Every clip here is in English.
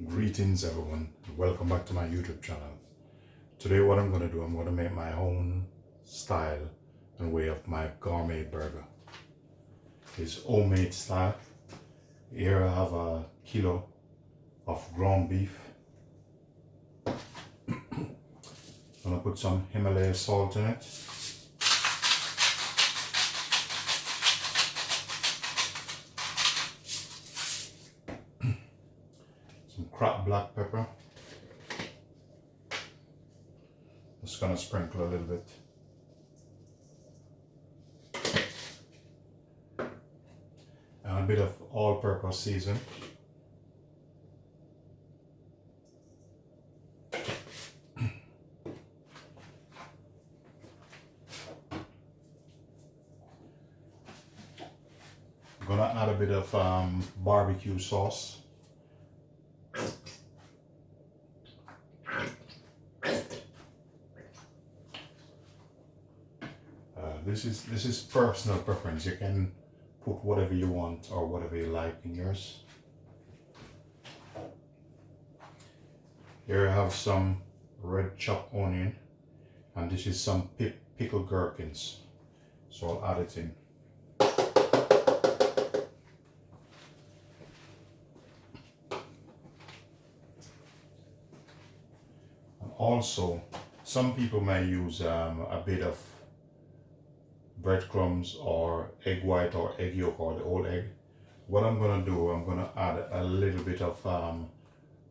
Greetings everyone, welcome back to my YouTube channel. Today what I'm going to do, I'm going to make my own style and way of my gourmet burger. It's homemade style. Here I have a kilo of ground beef. I'm going to put some Himalaya salt in it. Some cracked black pepper. Just gonna sprinkle a little bit. And a bit of all-purpose season. I'm gonna add a bit of barbecue sauce. This is personal preference. You can put whatever you want or whatever you like in yours. Here I have some red chopped onion, and this is some pickled gherkins. So I'll add it in. And also, some people may use a bit of breadcrumbs or egg white or egg yolk or the whole egg. What I'm gonna do, I'm gonna add a little bit of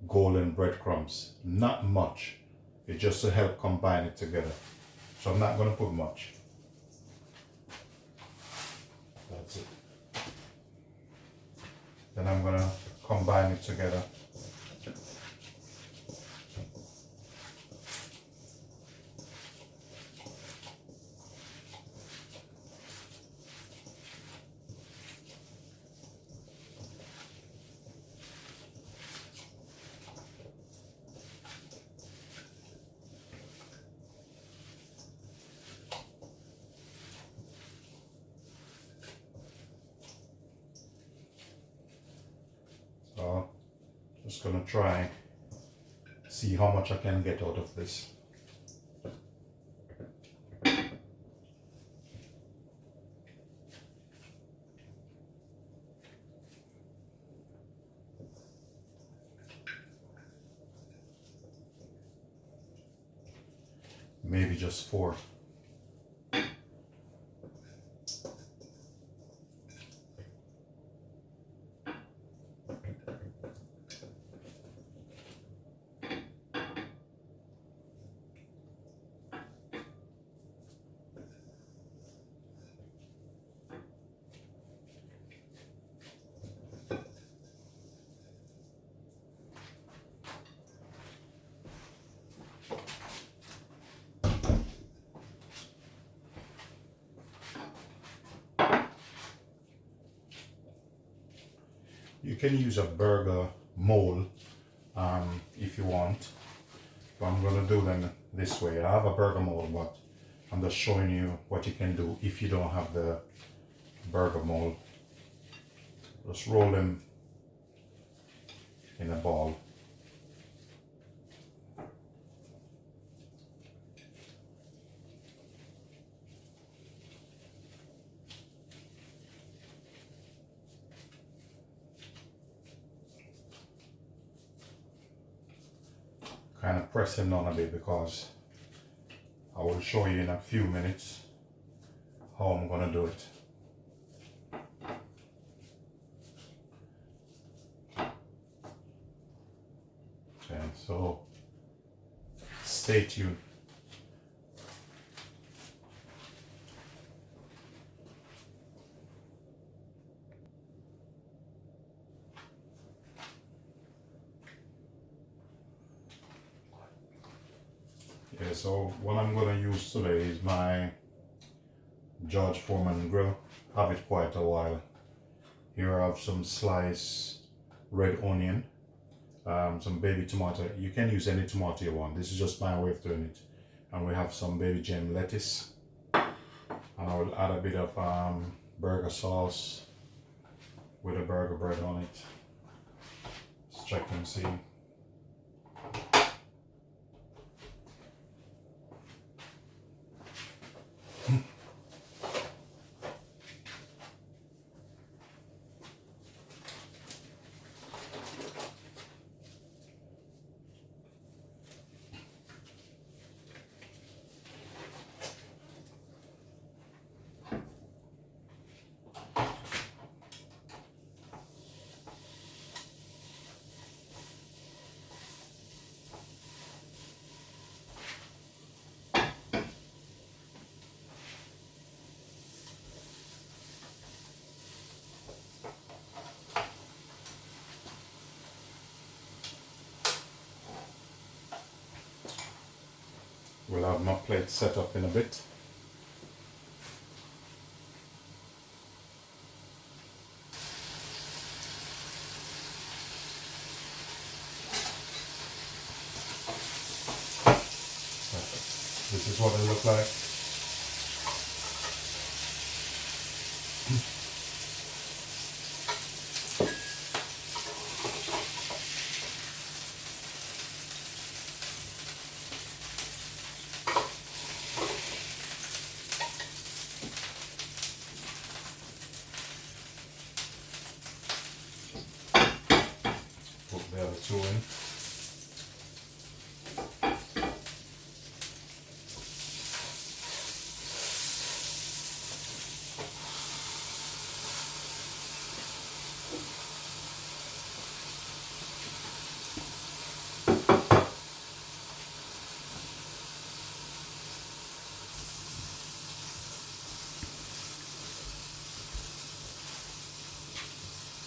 golden breadcrumbs. Not much. It's just to help combine it together. So I'm not gonna put much. That's it. Then I'm gonna combine it together. So just gonna try see how much I can get out of this. Maybe just 4. You can use a burger mold if you want, but I'm gonna do them this way. I have a burger mold, but I'm just showing you what you can do if you don't have the burger mold. Just roll them in a ball. Kind of press them down a bit because I will show you in a few minutes how I'm gonna do it. Okay, so stay tuned. Yeah, so what I'm gonna use today is my George Foreman grill. Have it quite a while. Here I have some sliced red onion, some baby tomato. You can use any tomato you want. This is just my way of doing it. And we have some baby gem lettuce. And I will add a bit of burger sauce with a burger bread on it. Let's check and see. We'll have my plate set up in a bit. This is what it looks like. Put the other two in.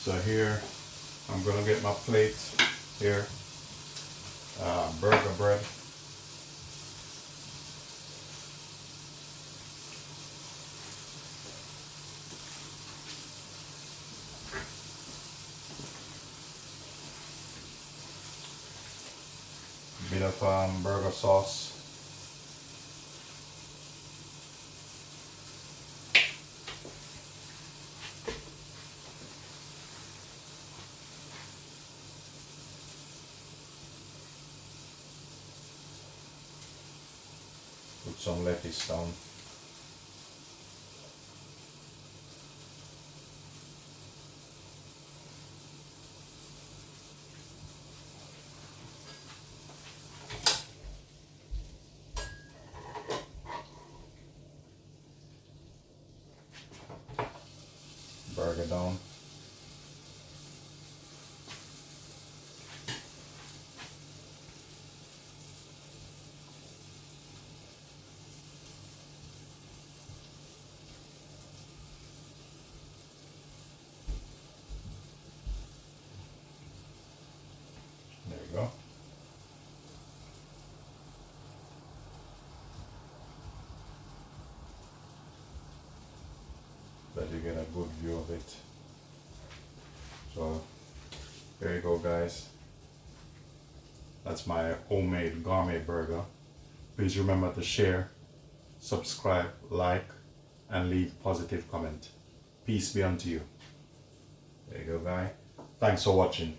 So here, I'm gonna get my plate here, burger bread. Bit of burger sauce. Put some lettuce down. Burger down. There you go. That you get a good view of it. So there you go, guys. That's my homemade gourmet burger. Please remember to share, subscribe, like, and leave positive comment. Peace be unto you. There you go, guys. Thanks for watching.